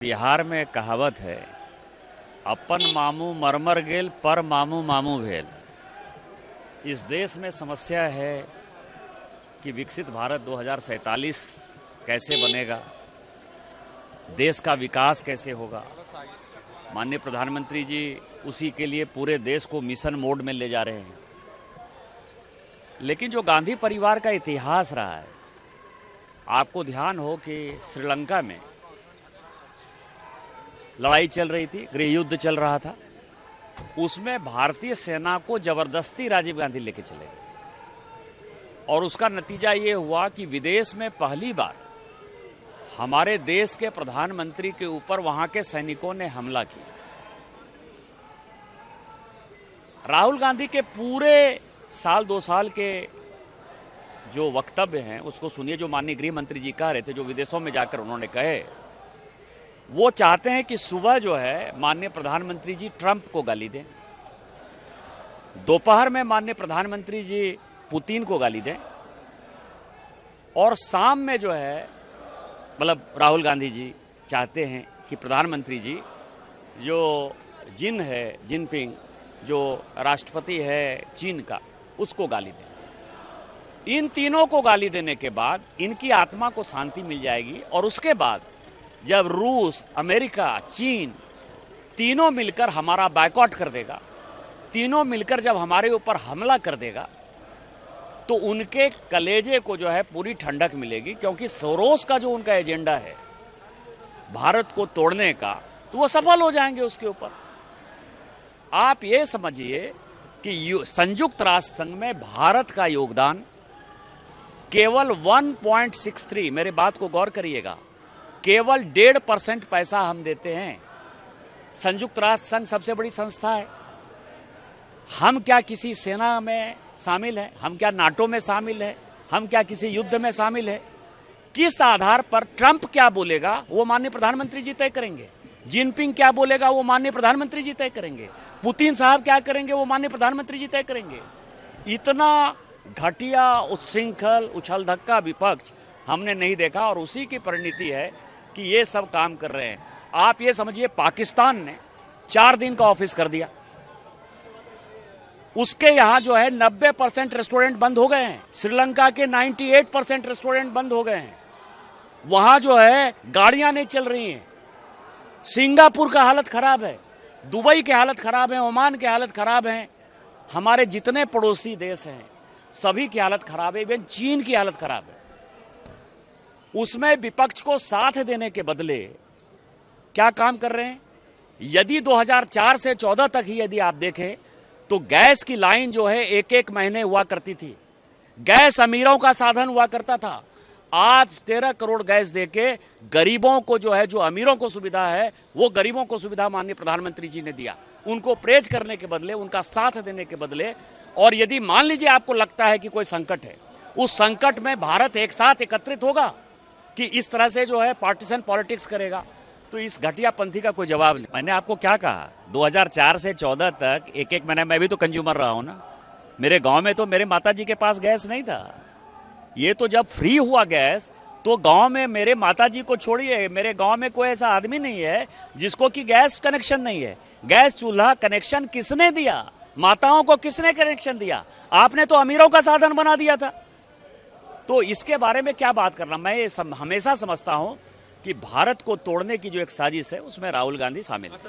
बिहार में कहावत है, अपन मामू मरमर गेल पर मामू मामू भेल। इस देश में समस्या है कि विकसित भारत 2047 कैसे बनेगा, देश का विकास कैसे होगा। माननीय प्रधानमंत्री जी उसी के लिए पूरे देश को मिशन मोड में ले जा रहे हैं। लेकिन जो गांधी परिवार का इतिहास रहा है, आपको ध्यान हो कि श्रीलंका में लड़ाई चल रही थी, गृह युद्ध चल रहा था, उसमें भारतीय सेना को जबरदस्ती राजीव गांधी लेके चले गए और उसका नतीजा ये हुआ कि विदेश में पहली बार हमारे देश के प्रधानमंत्री के ऊपर वहां के सैनिकों ने हमला किया। राहुल गांधी के पूरे साल 2 साल के जो वक्तव्य हैं उसको सुनिए, जो माननीय गृह मंत्री जी कह रहे थे, जो विदेशों में जाकर उन्होंने कहे। वो चाहते हैं कि सुबह जो है माननीय प्रधानमंत्री जी ट्रंप को गाली दें, दोपहर में माननीय प्रधानमंत्री जी पुतिन को गाली दें, और शाम में जो है मतलब राहुल गांधी जी चाहते हैं कि प्रधानमंत्री जी जो जिनपिंग जो राष्ट्रपति है चीन का, उसको गाली दें। इन तीनों को गाली देने के बाद इनकी आत्मा को शांति मिल जाएगी और उसके बाद जब रूस, अमेरिका, चीन तीनों मिलकर हमारा बायकॉट कर देगा, तीनों मिलकर जब हमारे ऊपर हमला कर देगा, तो उनके कलेजे को जो है पूरी ठंडक मिलेगी। क्योंकि सोरोस का जो उनका एजेंडा है भारत को तोड़ने का, तो वो सफल हो जाएंगे उसके ऊपर। आप ये समझिए कि संयुक्त राष्ट्र संघ में भारत का योगदान केवल 1.63, मेरे बात को गौर करिएगा, केवल 1.5% पैसा हम देते हैं। संयुक्त राष्ट्र संघ सबसे बड़ी संस्था है। हम क्या किसी सेना में शामिल हैं? हम क्या नाटो में शामिल हैं? हम क्या किसी युद्ध में शामिल हैं? किस आधार पर ट्रंप क्या बोलेगा वो माननीय प्रधानमंत्री जी तय करेंगे, जिनपिंग क्या बोलेगा वो माननीय प्रधानमंत्री जी तय करेंगे, पुतिन साहब क्या करेंगे वो माननीय प्रधानमंत्री जी तय करेंगे। इतना घटिया, उच्छृंखल, उछल धक्का विपक्ष हमने नहीं देखा, और उसी की परिणति है कि ये सब काम कर रहे हैं। आप ये समझिए, पाकिस्तान ने 4 दिन का ऑफिस कर दिया, उसके यहां जो है 90% रेस्टोरेंट बंद हो गए हैं। श्रीलंका के 98% रेस्टोरेंट बंद हो गए हैं। वहां जो है गाड़ियां नहीं चल रही हैं। सिंगापुर का हालत खराब है, दुबई की हालत खराब है, ओमान की हालत खराब है। हमारे जितने पड़ोसी देश हैं सभी की हालत खराब है, इवन चीन की हालत खराब है। उसमें विपक्ष को साथ देने के बदले क्या काम कर रहे हैं? यदि 2004 से 14 तक ही यदि आप देखें तो गैस की लाइन जो है 1-1 महीने हुआ करती थी। गैस अमीरों का साधन हुआ करता था। आज 13 करोड़ गैस देके गरीबों को जो है, जो अमीरों को सुविधा है, वो गरीबों को सुविधा माननीय प्रधानमंत्री जी ने दिया। उनको प्रेज करने के बदले, उनका साथ देने के बदले। और यदि मान लीजिए आपको लगता है कि कोई संकट है, उस संकट में भारत एक साथ एकत्रित होगा कि इस तरह से जो है पार्टीशन पॉलिटिक्स करेगा, तो इस घटिया पंथी का कोई जवाब नहीं। मैंने आपको क्या कहा, 2004 से 14 तक 1-1 महीने, मैं भी तो कंज्यूमर रहा हूं ना। मेरे गांव में तो मेरे माताजी के पास गैस नहीं था। ये तो जब फ्री हुआ गैस, तो गांव में मेरे माताजी को छोड़िए, मेरे गांव में कोई ऐसा आदमी नहीं है जिसको कि गैस कनेक्शन नहीं है। गैस चूल्हा कनेक्शन किसने दिया? माताओं को किसने कनेक्शन दिया? आपने तो अमीरों का साधन बना दिया था। तो इसके बारे में क्या बात करना। मैं ये हमेशा समझता हूं कि भारत को तोड़ने की जो एक साजिश है उसमें राहुल गांधी शामिल है।